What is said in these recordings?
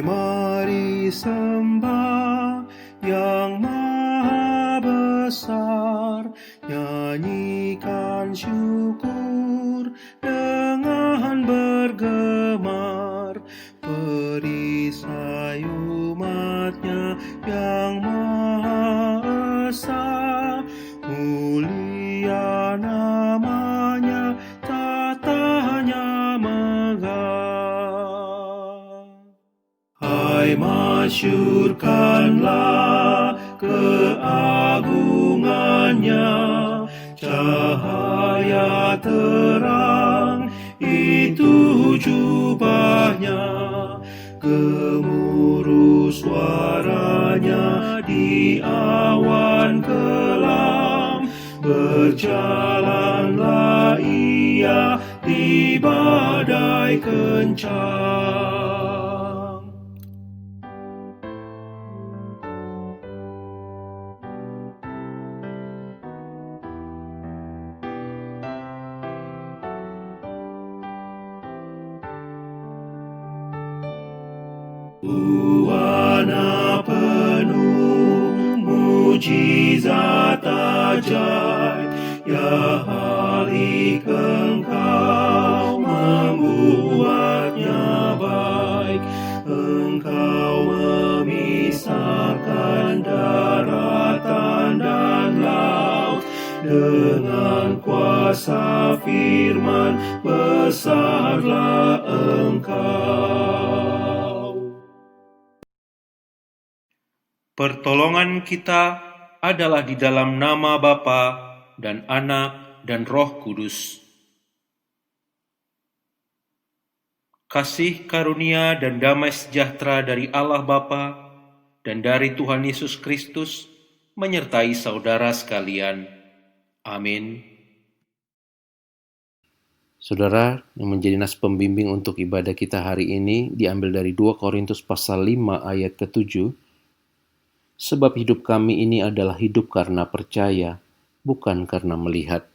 Mari sembah yang maha besar, nyanyikan syukur dengan bergemar, perisai umatnya yang maha esa, mulia namanya, tatanya megah. Hai, masyurkanlah keagungannya, cahaya terang itu jubahnya, gemuruh suaranya di awan kelam, berjalanlah ia di badai kencang. Buana penuh mujizat ajaib, ya Halik Engkau membuatnya baik. Engkau memisahkan daratan dan laut, dengan kuasa firman besarlah Engkau. Pertolongan kita adalah di dalam nama Bapa dan Anak dan Roh Kudus. Kasih karunia dan damai sejahtera dari Allah Bapa dan dari Tuhan Yesus Kristus menyertai saudara sekalian. Amin. Saudara, yang menjadi nas pembimbing untuk ibadah kita hari ini diambil dari 2 Korintus pasal 5 ayat ke-7. Sebab hidup kami ini adalah hidup karena percaya, bukan karena melihat.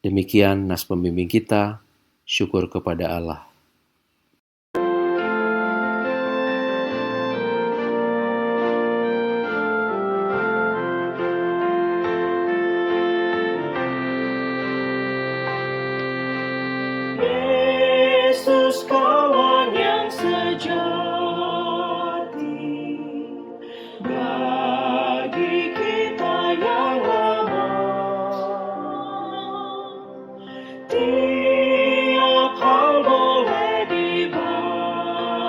Demikian nas pembimbing kita, syukur kepada Allah. Yesus kawan yang sejati, bagi kita yang lemah, tiap hal boleh dibawa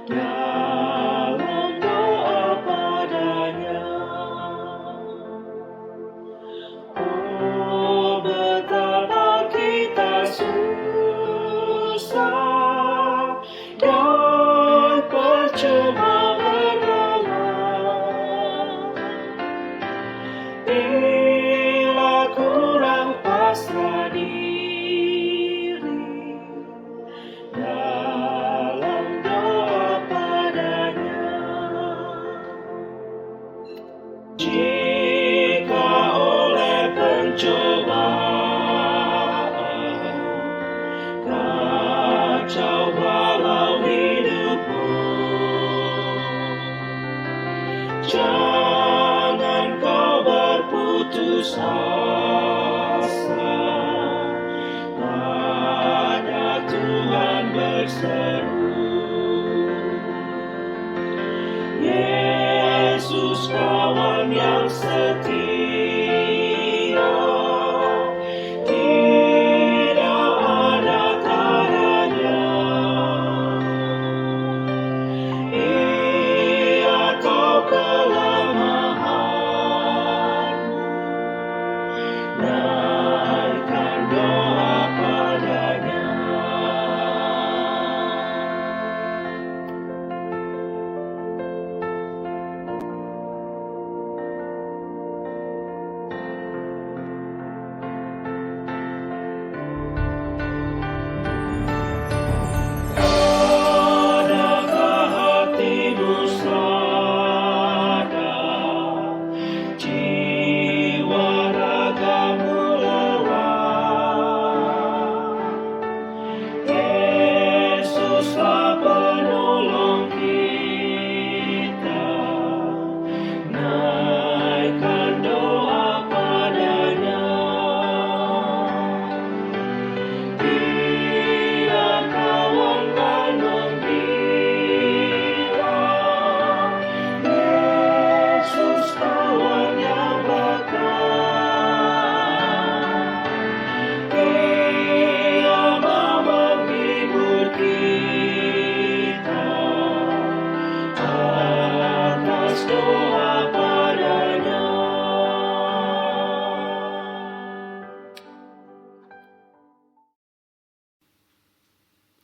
dalam doa padanya. Oh, betapa kita susah dan percuma menolak, bila kurang pasrah diri dalam doa padanya. Jika oleh pencobaan kacau balau hidupmu, jangan kau berputus asa, pada Tuhan berseru. Yesus kawan yang setia, tidak ada taranya. Ia tahu kelemahanmu, naikkan doa padanya.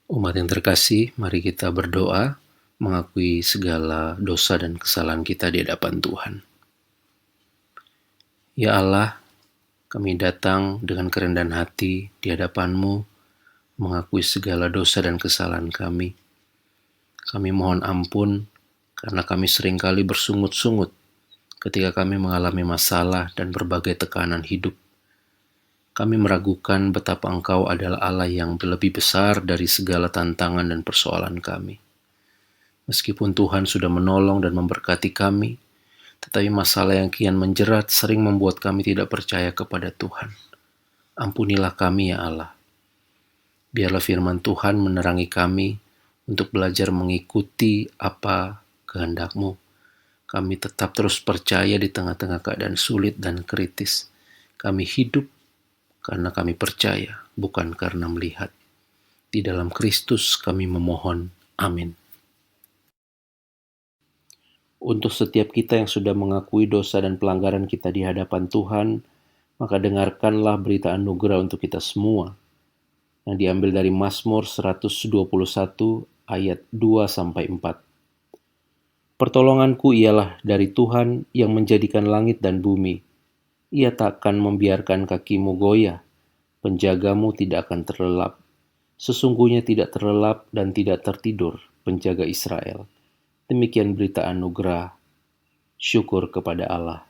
Umat yang terkasih, mari kita berdoa mengakui segala dosa dan kesalahan kita di hadapan Tuhan. Ya Allah, kami datang dengan kerendahan hati di hadapan-Mu, mengakui segala dosa dan kesalahan kami. Kami mohon ampun karena kami seringkali bersungut-sungut ketika kami mengalami masalah dan berbagai tekanan hidup. Kami meragukan betapa Engkau adalah Allah yang lebih besar dari segala tantangan dan persoalan kami. Meskipun Tuhan sudah menolong dan memberkati kami, tetapi masalah yang kian menjerat sering membuat kami tidak percaya kepada Tuhan. Ampunilah kami ya Allah. Biarlah firman Tuhan menerangi kami untuk belajar mengikuti apa kehendak-Mu. Kami tetap terus percaya di tengah-tengah keadaan sulit dan kritis. Kami hidup karena kami percaya, bukan karena melihat. Di dalam Kristus kami memohon. Amin. Untuk setiap kita yang sudah mengakui dosa dan pelanggaran kita di hadapan Tuhan, maka dengarkanlah berita anugerah untuk kita semua, yang diambil dari Mazmur 121 ayat 2-4. Pertolonganku ialah dari Tuhan yang menjadikan langit dan bumi. Ia takkan membiarkan kakimu goyah, penjagamu tidak akan terlelap. Sesungguhnya tidak terlelap dan tidak tertidur penjaga Israel. Demikian berita anugerah, syukur kepada Allah.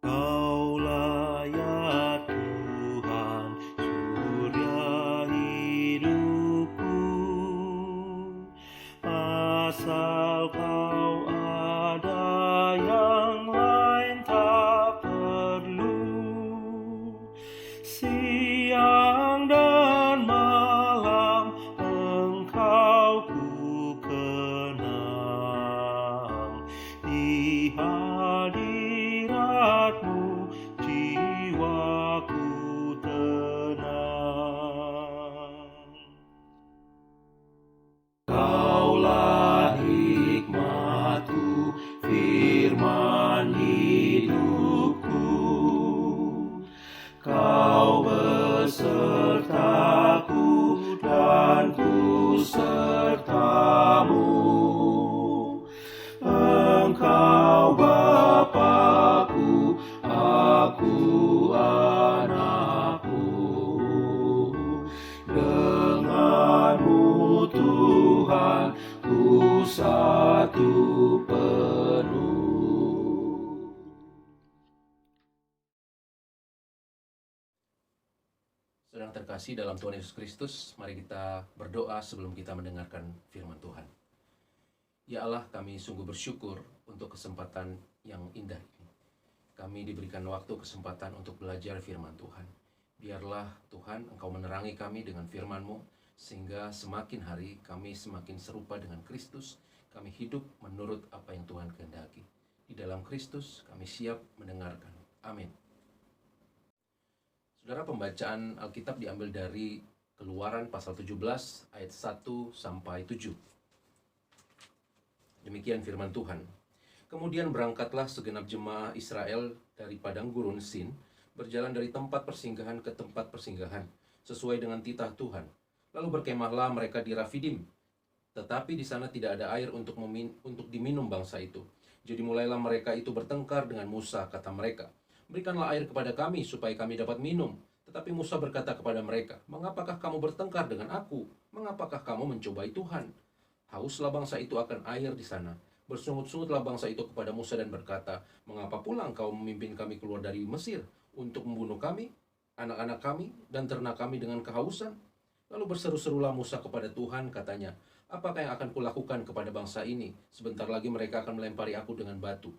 Kaulah ya Tuhan, surya hidupku. Asal Kau ada, yang lain tak perlu. Siang dan malam Engkau ku kenang. Di hadirat-Mu jiwaku tenang. Kaulah hikmat-Ku, firman hidupku. Kau besertaku dan ku serta-Mu. Engkau Bapa-Ku, aku anak-Mu. Dengan-Mu Tuhan, ku satu penuh. Saudara terkasih dalam Tuhan Yesus Kristus, mari kita berdoa sebelum kita mendengarkan firman Tuhan. Ya Allah, kami sungguh bersyukur untuk kesempatan yang indah ini. Kami diberikan waktu kesempatan untuk belajar firman Tuhan. Biarlah Tuhan Engkau menerangi kami dengan firman-Mu, sehingga semakin hari kami semakin serupa dengan Kristus. Kami hidup menurut apa yang Tuhan kehendaki. Di dalam Kristus kami siap mendengarkan. Amin. Saudara, pembacaan Alkitab diambil dari Keluaran pasal 17 ayat 1-7. Demikian firman Tuhan. Kemudian berangkatlah segenap jemaah Israel dari padang gurun Sin, berjalan dari tempat persinggahan ke tempat persinggahan, sesuai dengan titah Tuhan. Lalu berkemahlah mereka di Rafidim. Tetapi di sana tidak ada air untuk diminum bangsa itu. Jadi mulailah mereka itu bertengkar dengan Musa, kata mereka, "Berikanlah air kepada kami supaya kami dapat minum." Tetapi Musa berkata kepada mereka, "Mengapakah kamu bertengkar dengan aku? Mengapakah kamu mencobai Tuhan?" Hauslah bangsa itu akan air di sana. Bersungut-sungutlah bangsa itu kepada Musa dan berkata, "Mengapa pula engkau memimpin kami keluar dari Mesir untuk membunuh kami, anak-anak kami, dan ternak kami dengan kehausan?" Lalu berseru-serulah Musa kepada Tuhan, katanya, "Apakah yang akan kulakukan kepada bangsa ini? Sebentar lagi mereka akan melempari aku dengan batu."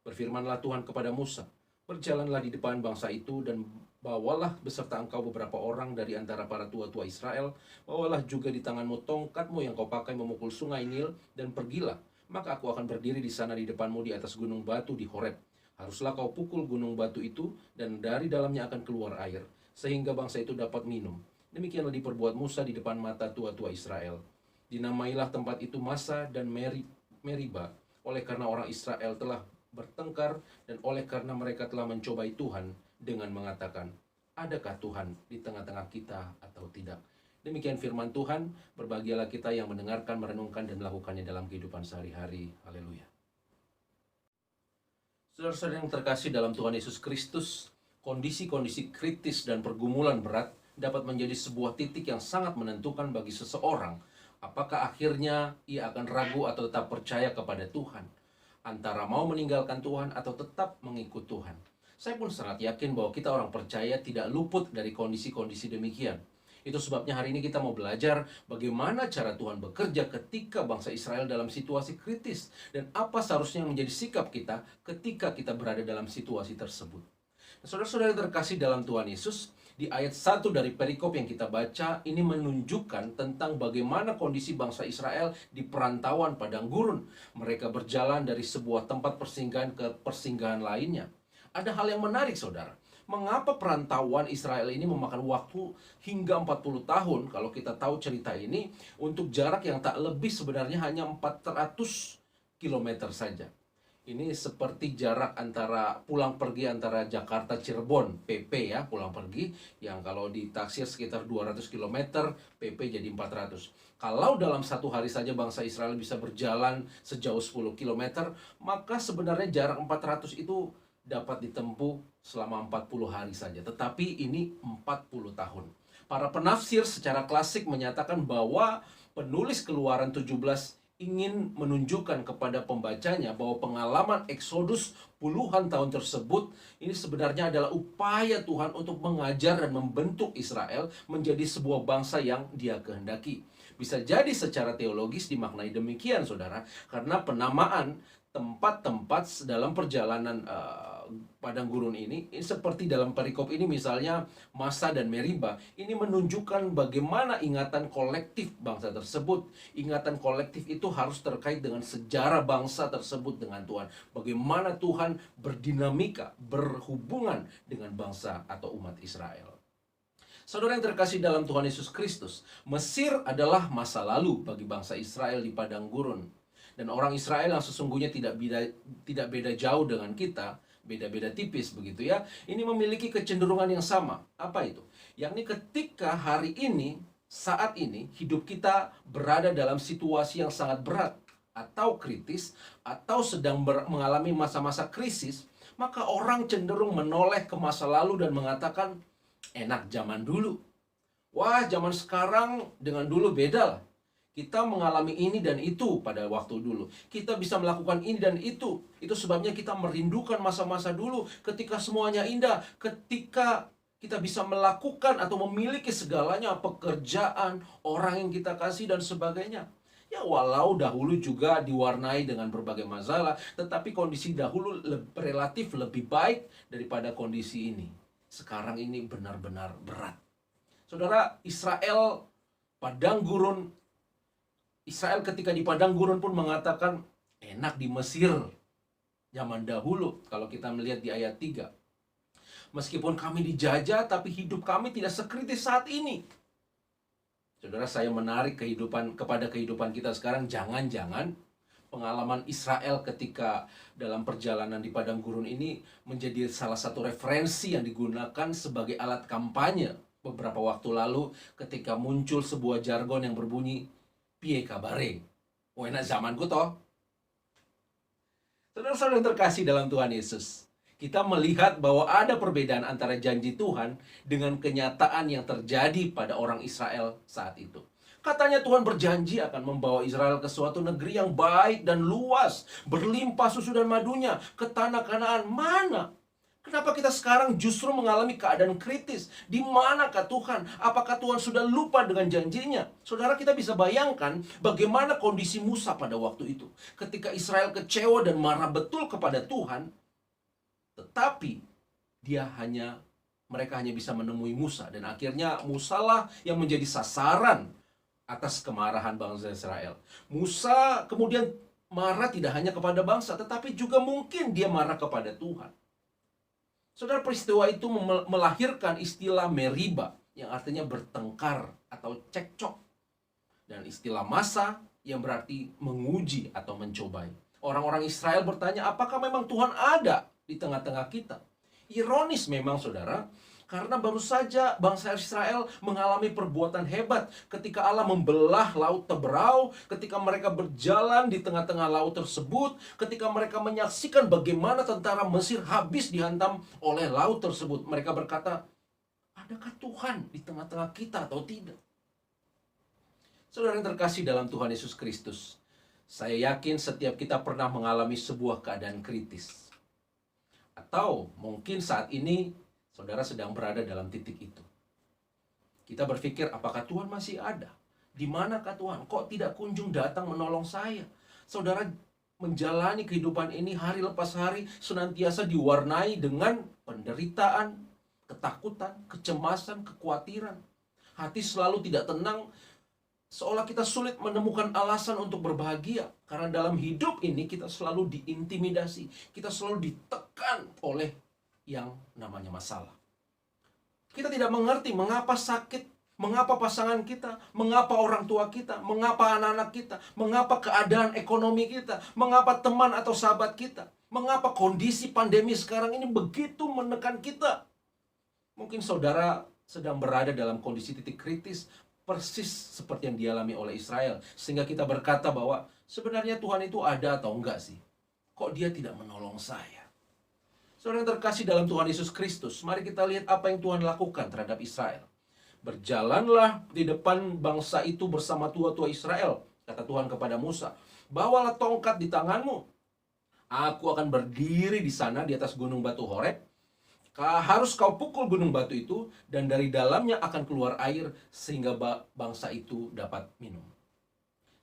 Berfirmanlah Tuhan kepada Musa, "Berjalanlah di depan bangsa itu dan bawalah beserta engkau beberapa orang dari antara para tua-tua Israel. Bawalah juga di tanganmu tongkatmu yang kau pakai memukul sungai Nil, dan pergilah. Maka aku akan berdiri di sana di depanmu di atas gunung batu di Horeb. Haruslah kau pukul gunung batu itu, dan dari dalamnya akan keluar air, sehingga bangsa itu dapat minum." Demikianlah diperbuat Musa di depan mata tua-tua Israel. Dinamailah tempat itu Masa dan Meriba, oleh karena orang Israel telah bertengkar, dan oleh karena mereka telah mencobai Tuhan dengan mengatakan, adakah Tuhan di tengah-tengah kita atau tidak? Demikian firman Tuhan, berbahagialah kita yang mendengarkan, merenungkan, dan melakukannya dalam kehidupan sehari-hari. Haleluya. Saudara-saudara yang terkasih dalam Tuhan Yesus Kristus, kondisi-kondisi kritis dan pergumulan berat dapat menjadi sebuah titik yang sangat menentukan bagi seseorang. Apakah akhirnya ia akan ragu atau tetap percaya kepada Tuhan? Antara mau meninggalkan Tuhan atau tetap mengikut Tuhan. Saya pun sangat yakin bahwa kita orang percaya tidak luput dari kondisi-kondisi demikian. Itu sebabnya hari ini kita mau belajar bagaimana cara Tuhan bekerja ketika bangsa Israel dalam situasi kritis. Dan apa seharusnya menjadi sikap kita ketika kita berada dalam situasi tersebut. Saudara-saudara terkasih dalam Tuhan Yesus, di ayat 1 dari perikop yang kita baca, ini menunjukkan tentang bagaimana kondisi bangsa Israel di perantauan padang gurun. Mereka berjalan dari sebuah tempat persinggahan ke persinggahan lainnya. Ada hal yang menarik, saudara. Mengapa perantauan Israel ini memakan waktu hingga 40 tahun? Kalau kita tahu cerita ini, untuk jarak yang tak lebih sebenarnya hanya 400 km saja. Ini seperti jarak antara pulang pergi antara Jakarta Cirebon, PP ya, pulang pergi, yang kalau ditaksir sekitar 200 km, PP jadi 400. Kalau dalam satu hari saja bangsa Israel bisa berjalan sejauh 10 km, maka sebenarnya jarak 400 itu dapat ditempuh selama 40 hari saja. Tetapi ini 40 tahun. Para penafsir secara klasik menyatakan bahwa penulis Keluaran 17 ingin menunjukkan kepada pembacanya bahwa pengalaman Eksodus puluhan tahun tersebut ini sebenarnya adalah upaya Tuhan untuk mengajar dan membentuk Israel menjadi sebuah bangsa yang Dia kehendaki. Bisa jadi secara teologis dimaknai demikian, saudara, karena penamaan tempat-tempat dalam perjalanan padang gurun ini seperti dalam perikop ini misalnya Masa dan Meriba, ini menunjukkan bagaimana ingatan kolektif bangsa tersebut. Ingatan kolektif itu harus terkait dengan sejarah bangsa tersebut dengan Tuhan. Bagaimana Tuhan berdinamika, berhubungan dengan bangsa atau umat Israel. Saudara yang terkasih dalam Tuhan Yesus Kristus, Mesir adalah masa lalu bagi bangsa Israel di padang gurun. Dan orang Israel yang sesungguhnya tidak beda jauh dengan kita, beda-beda tipis begitu ya, ini memiliki kecenderungan yang sama. Apa itu? Yakni ketika hari ini, saat ini, hidup kita berada dalam situasi yang sangat berat atau kritis, atau sedang mengalami masa-masa krisis, maka orang cenderung menoleh ke masa lalu dan mengatakan, enak zaman dulu. Wah, zaman sekarang dengan dulu beda lah. Kita mengalami ini dan itu pada waktu dulu. Kita bisa melakukan ini dan itu. Itu sebabnya kita merindukan masa-masa dulu ketika semuanya indah. Ketika kita bisa melakukan atau memiliki segalanya, pekerjaan, orang yang kita kasih dan sebagainya. Ya walau dahulu juga diwarnai dengan berbagai masalah, tetapi kondisi dahulu relatif lebih baik daripada kondisi ini. Sekarang ini benar-benar berat. Saudara, Israel ketika di padang gurun pun mengatakan enak di Mesir zaman dahulu. Kalau kita melihat di ayat 3. Meskipun kami dijajah, tapi hidup kami tidak sekritis saat ini. Saudara, saya menarik kepada kehidupan kita sekarang. Jangan-jangan pengalaman Israel ketika dalam perjalanan di padang gurun ini menjadi salah satu referensi yang digunakan sebagai alat kampanye beberapa waktu lalu ketika muncul sebuah jargon yang berbunyi, piye kabare? Oh, enak zamanku toh. Saudara-saudara yang terkasih dalam Tuhan Yesus, kita melihat bahwa ada perbedaan antara janji Tuhan dengan kenyataan yang terjadi pada orang Israel saat itu. Katanya Tuhan berjanji akan membawa Israel ke suatu negeri yang baik dan luas, berlimpah susu dan madunya, ke tanah Kanaan. Mana? Kenapa kita sekarang justru mengalami keadaan kritis? Di manakah Tuhan? Apakah Tuhan sudah lupa dengan janjinya? Saudara, kita bisa bayangkan bagaimana kondisi Musa pada waktu itu. Ketika Israel kecewa dan marah betul kepada Tuhan, tetapi mereka hanya bisa menemui Musa. Dan akhirnya Musa lah yang menjadi sasaran atas kemarahan bangsa Israel. Musa kemudian marah tidak hanya kepada bangsa, tetapi juga mungkin dia marah kepada Tuhan. Saudara, peristiwa itu melahirkan istilah Meriba, yang artinya bertengkar atau cekcok. Dan istilah Masa yang berarti menguji atau mencobai. Orang-orang Israel bertanya, apakah memang Tuhan ada di tengah-tengah kita? Ironis memang, saudara, karena baru saja bangsa Israel mengalami perbuatan hebat ketika Allah membelah laut Teberau, ketika mereka berjalan di tengah-tengah laut tersebut, ketika mereka menyaksikan bagaimana tentara Mesir habis dihantam oleh laut tersebut. Mereka berkata, adakah Tuhan di tengah-tengah kita atau tidak? Saudara yang terkasih dalam Tuhan Yesus Kristus, saya yakin setiap kita pernah mengalami sebuah keadaan kritis. Atau mungkin saat ini saudara sedang berada dalam titik itu. Kita berpikir, apakah Tuhan masih ada? Di manakah Tuhan? Kok tidak kunjung datang menolong saya? Saudara menjalani kehidupan ini hari lepas hari senantiasa diwarnai dengan penderitaan, ketakutan, kecemasan, kekhawatiran. Hati selalu tidak tenang, seolah kita sulit menemukan alasan untuk berbahagia. Karena dalam hidup ini kita selalu diintimidasi, kita selalu ditekan oleh yang namanya masalah. Kita tidak mengerti mengapa sakit, mengapa pasangan kita, mengapa orang tua kita, mengapa anak-anak kita, mengapa keadaan ekonomi kita, mengapa teman atau sahabat kita, mengapa kondisi pandemi sekarang ini begitu menekan kita. Mungkin saudara sedang berada dalam kondisi titik kritis, persis seperti yang dialami oleh Israel, sehingga kita berkata bahwa sebenarnya Tuhan itu ada atau enggak sih? Kok dia tidak menolong saya? Saudara yang terkasih dalam Tuhan Yesus Kristus, mari kita lihat apa yang Tuhan lakukan terhadap Israel. Berjalanlah di depan bangsa itu bersama tua-tua Israel, kata Tuhan kepada Musa, bawalah tongkat di tanganmu. Aku akan berdiri di sana di atas gunung batu Horeb. Harus kau pukul gunung batu itu, dan dari dalamnya akan keluar air sehingga bangsa itu dapat minum.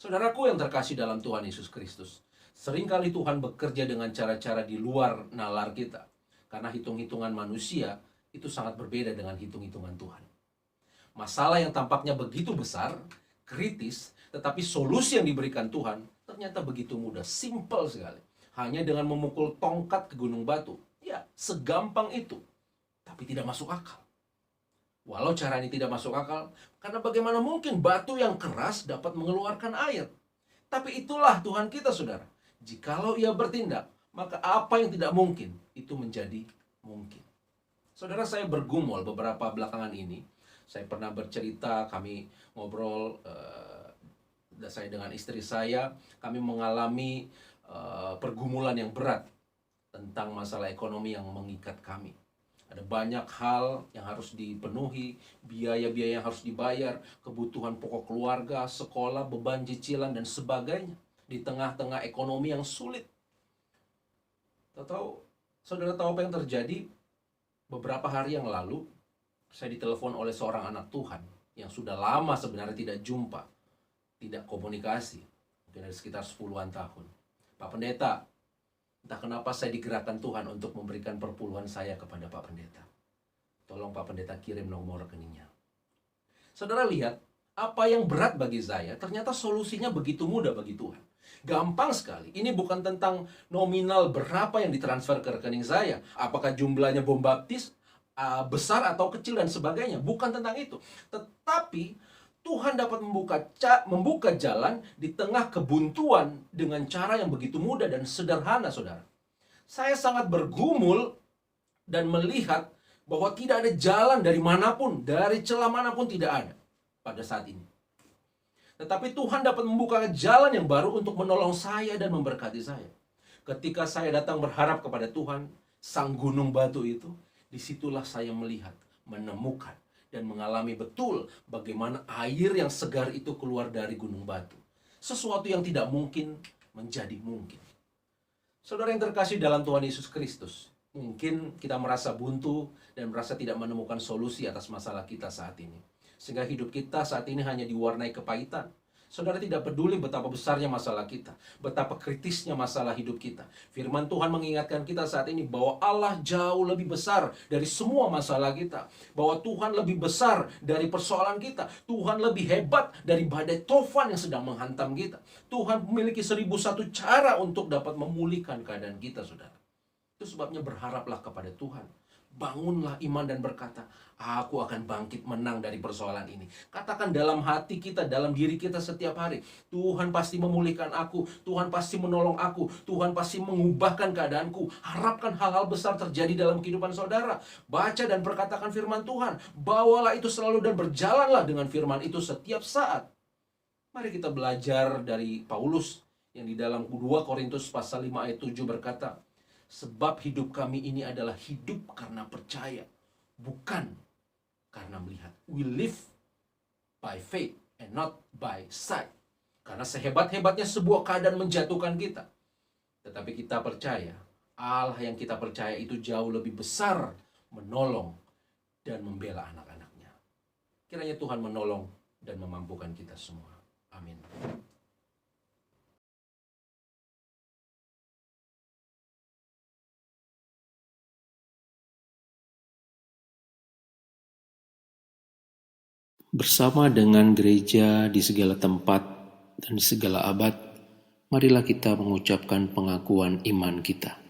Saudaraku yang terkasih dalam Tuhan Yesus Kristus, seringkali Tuhan bekerja dengan cara-cara di luar nalar kita. Karena hitung-hitungan manusia itu sangat berbeda dengan hitung-hitungan Tuhan. Masalah yang tampaknya begitu besar, kritis, tetapi solusi yang diberikan Tuhan ternyata begitu mudah, simple sekali. Hanya dengan memukul tongkat ke gunung batu. Ya, segampang itu. Tapi tidak masuk akal. Walau cara ini tidak masuk akal, karena bagaimana mungkin batu yang keras dapat mengeluarkan air? Tapi itulah Tuhan kita, saudara. Jikalau ia bertindak, maka apa yang tidak mungkin, itu menjadi mungkin. Saudara, saya bergumul beberapa belakangan ini. Saya pernah bercerita, kami ngobrol, saya dengan istri saya, kami mengalami pergumulan yang berat tentang masalah ekonomi yang mengikat kami. Ada banyak hal yang harus dipenuhi, biaya-biaya yang harus dibayar, kebutuhan pokok keluarga, sekolah, beban cicilan, dan sebagainya. Di tengah-tengah ekonomi yang sulit. Saudara tahu apa yang terjadi? Beberapa hari yang lalu, saya ditelepon oleh seorang anak Tuhan yang sudah lama sebenarnya tidak jumpa, tidak komunikasi. Mungkin ada sekitar 10-an tahun. Pak Pendeta, entah kenapa saya digerakkan Tuhan untuk memberikan perpuluhan saya kepada Pak Pendeta. Tolong Pak Pendeta kirim nomor rekeningnya. Saudara lihat, apa yang berat bagi saya, ternyata solusinya begitu mudah bagi Tuhan. Gampang sekali. Ini bukan tentang nominal berapa yang ditransfer ke rekening saya. Apakah jumlahnya bom baptis besar atau kecil dan sebagainya. Bukan tentang itu. Tetapi Tuhan dapat membuka jalan di tengah kebuntuan dengan cara yang begitu mudah dan sederhana, saudara. Saya sangat bergumul dan melihat bahwa tidak ada jalan dari manapun, dari celah manapun tidak ada pada saat ini. Tetapi Tuhan dapat membuka jalan yang baru untuk menolong saya dan memberkati saya. Ketika saya datang berharap kepada Tuhan, sang gunung batu itu, disitulah saya melihat, menemukan, dan mengalami betul bagaimana air yang segar itu keluar dari gunung batu. Sesuatu yang tidak mungkin menjadi mungkin. Saudara yang terkasih dalam Tuhan Yesus Kristus, mungkin kita merasa buntu dan merasa tidak menemukan solusi atas masalah kita saat ini. Sehingga hidup kita saat ini hanya diwarnai kepahitan. Saudara tidak peduli betapa besarnya masalah kita, betapa kritisnya masalah hidup kita. Firman Tuhan mengingatkan kita saat ini bahwa Allah jauh lebih besar dari semua masalah kita. Bahwa Tuhan lebih besar dari persoalan kita. Tuhan lebih hebat dari badai tofan yang sedang menghantam kita. Tuhan memiliki 1001 cara untuk dapat memulihkan keadaan kita, saudara. Itu sebabnya berharaplah kepada Tuhan. bangunlah iman dan berkata, aku akan bangkit menang dari persoalan ini. Katakan dalam hati kita, dalam diri kita setiap hari, Tuhan pasti memulihkan aku, Tuhan pasti menolong aku, Tuhan pasti mengubahkan keadaanku. Harapkan hal-hal besar terjadi dalam kehidupan saudara. Baca dan perkatakan firman Tuhan, bawalah itu selalu dan berjalanlah dengan firman itu setiap saat. Mari kita belajar dari Paulus yang di dalam 2 Korintus pasal 5 ayat 7 berkata, sebab hidup kami ini adalah hidup karena percaya, bukan karena melihat. We live by faith and not by sight. Karena sehebat-hebatnya sebuah keadaan menjatuhkan kita, tetapi kita percaya Allah yang kita percaya itu jauh lebih besar menolong dan membela anak-anaknya. Kiranya Tuhan menolong dan memampukan kita semua. Amin. Bersama dengan gereja di segala tempat dan di segala abad, marilah kita mengucapkan pengakuan iman kita.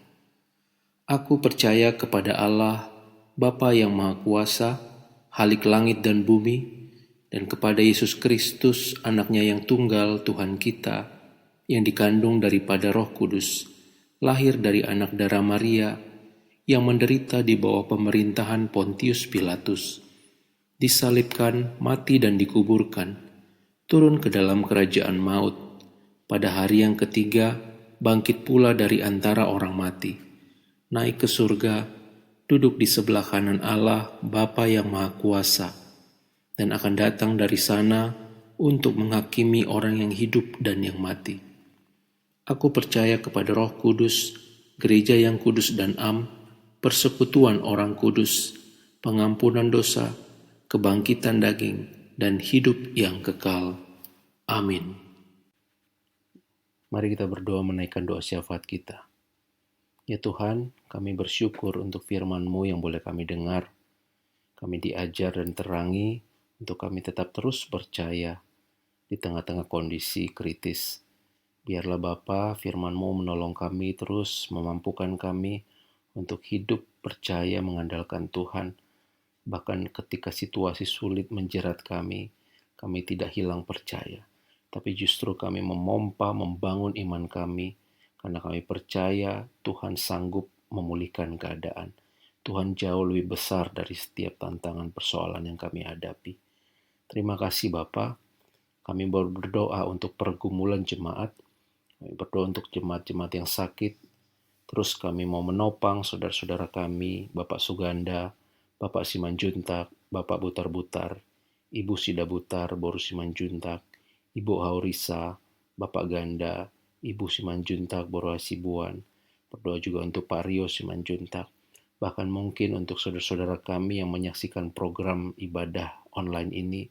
Aku percaya kepada Allah, Bapa yang Maha Kuasa, Halik langit dan bumi, dan kepada Yesus Kristus, anaknya yang tunggal Tuhan kita, yang dikandung daripada Roh Kudus, lahir dari anak darah Maria, yang menderita di bawah pemerintahan Pontius Pilatus, disalibkan, mati dan dikuburkan, turun ke dalam kerajaan maut, pada hari yang ketiga bangkit pula dari antara orang mati, naik ke surga, duduk di sebelah kanan Allah Bapa yang Maha Kuasa, dan akan datang dari sana untuk menghakimi orang yang hidup dan yang mati. Aku percaya kepada Roh Kudus, gereja yang kudus dan persekutuan orang kudus, pengampunan dosa, kebangkitan daging, dan hidup yang kekal. Amin. Mari kita berdoa menaikkan doa syafaat kita. Ya Tuhan, kami bersyukur untuk firman-Mu yang boleh kami dengar. Kami diajar dan terangi untuk kami tetap terus percaya di tengah-tengah kondisi kritis. Biarlah Bapa, firman-Mu menolong kami terus, memampukan kami untuk hidup percaya mengandalkan Tuhan. Bahkan ketika situasi sulit menjerat kami tidak hilang percaya. Tapi justru kami membangun iman kami, karena kami percaya Tuhan sanggup memulihkan keadaan. Tuhan jauh lebih besar dari setiap tantangan persoalan yang kami hadapi. Terima kasih Bapa. Kami berdoa untuk pergumulan jemaat. Kami berdoa untuk jemaat-jemaat yang sakit. Terus kami mau menopang saudara-saudara kami, Bapak Suganda, Bapak Simanjuntak, Bapak Butar-Butar, Ibu Sida Butar, Boru Simanjuntak, Ibu Haurisa, Bapak Ganda, Ibu Simanjuntak, Boru Hasibuan. Berdoa juga untuk Pak Rio Simanjuntak. Bahkan mungkin untuk saudara-saudara kami yang menyaksikan program ibadah online ini,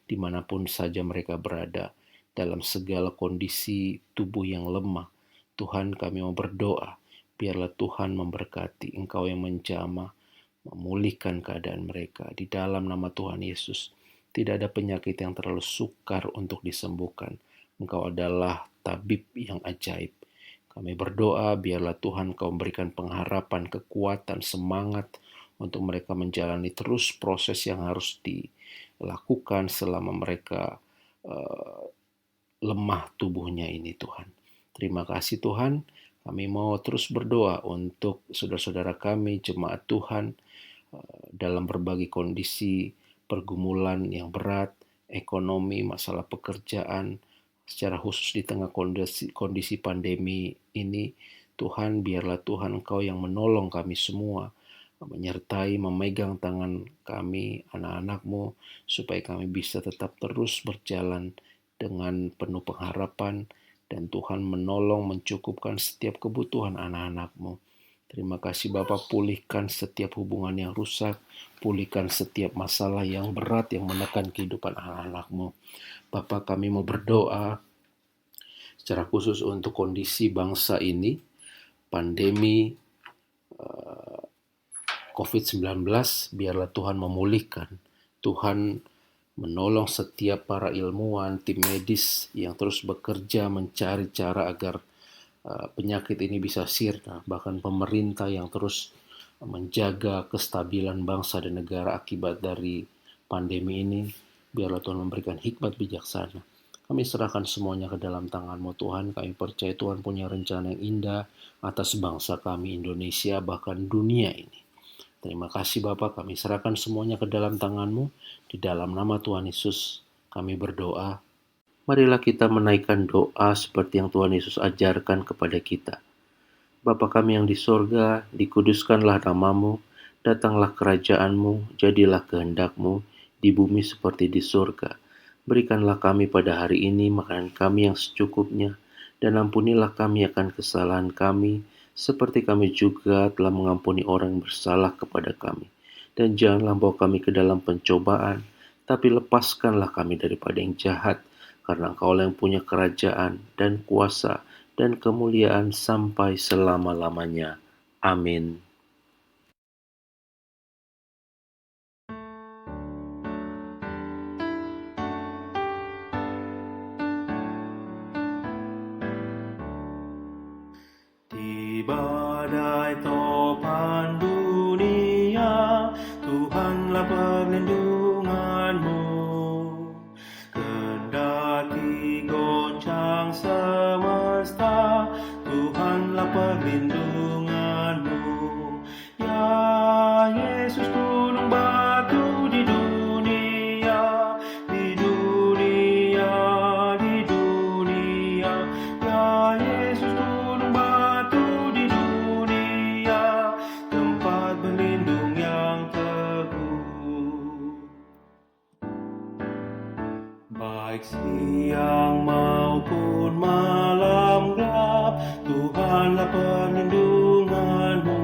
dimanapun saja mereka berada, dalam segala kondisi tubuh yang lemah. Tuhan, kami mau berdoa, biarlah Tuhan memberkati Engkau yang menjamah, memulihkan keadaan mereka. Di dalam nama Tuhan Yesus, tidak ada penyakit yang terlalu sukar untuk disembuhkan. Engkau adalah tabib yang ajaib. Kami berdoa, biarlah Tuhan Kau memberikan pengharapan, kekuatan, semangat untuk mereka menjalani terus proses yang harus dilakukan selama mereka lemah tubuhnya ini Tuhan. Terima kasih Tuhan. Kami mau terus berdoa untuk saudara-saudara kami, jemaat Tuhan, dalam berbagai kondisi pergumulan yang berat, ekonomi, masalah pekerjaan, secara khusus di tengah kondisi pandemi ini. Tuhan, biarlah Tuhan Engkau yang menolong kami semua, menyertai, memegang tangan kami, anak-anak-Mu, supaya kami bisa tetap terus berjalan dengan penuh pengharapan, dan Tuhan menolong mencukupkan setiap kebutuhan anak-anak-Mu. Terima kasih Bapa, pulihkan setiap hubungan yang rusak, pulihkan setiap masalah yang berat yang menekan kehidupan anak-anak-Mu. Bapa, kami mau berdoa secara khusus untuk kondisi bangsa ini, pandemi COVID-19, biarlah Tuhan memulihkan. Tuhan menolong setiap para ilmuwan, tim medis yang terus bekerja mencari cara agar penyakit ini bisa sirna. Bahkan pemerintah yang terus menjaga kestabilan bangsa dan negara akibat dari pandemi ini. Biarlah Tuhan memberikan hikmat bijaksana. Kami serahkan semuanya ke dalam tangan-Mu Tuhan. Kami percaya Tuhan punya rencana yang indah atas bangsa kami Indonesia, bahkan dunia ini. Terima kasih Bapa, kami serahkan semuanya ke dalam tangan-Mu. Di dalam nama Tuhan Yesus kami berdoa. Marilah kita menaikkan doa seperti yang Tuhan Yesus ajarkan kepada kita. Bapa kami yang di sorga, dikuduskanlah nama-Mu, datanglah kerajaan-Mu, jadilah kehendak-Mu, di bumi seperti di sorga. Berikanlah kami pada hari ini makanan kami yang secukupnya, dan ampunilah kami akan kesalahan kami, seperti kami juga telah mengampuni orang yang bersalah kepada kami. Dan janganlah bawa kami ke dalam pencobaan, tapi lepaskanlah kami daripada yang jahat, karena Engkau-lah yang punya kerajaan dan kuasa dan kemuliaan sampai selama-lamanya. Amin. Di badai topan dunia, Tuhanlah perlindunganmu. Kendati goncang semesta, Tuhanlah perlindunganmu. Ya Yesus gunung batu di dunia, di dunia, di dunia. Ya Yesus gunung batu di dunia, tempat berlindung yang teguh. Baik siang maupun malam gelap, Tuhanlah perlindunganmu.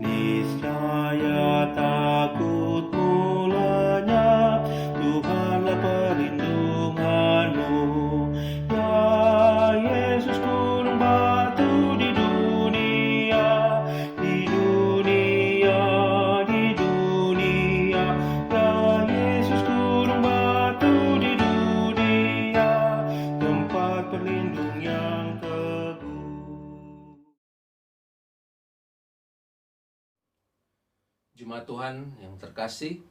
Niscaya takutmu lenyap, Tuhanlah perlindunganmu. Ya Yesus gunung batu di dunia, di dunia, di dunia. Ya Yesus gunung batu di dunia, tempat berlindung yang teguh. Jemaat Tuhan yang terkasih,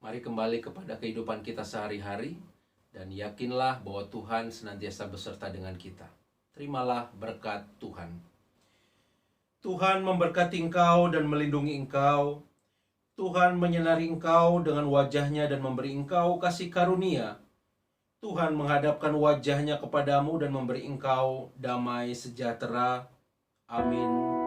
mari kembali kepada kehidupan kita sehari-hari dan yakinlah bahwa Tuhan senantiasa beserta dengan kita. Terimalah berkat Tuhan. Tuhan memberkati engkau dan melindungi engkau. Tuhan menyinari engkau dengan wajah-Nya dan memberi engkau kasih karunia. Tuhan menghadapkan wajah-Nya kepadamu dan memberi engkau damai sejahtera. Amin.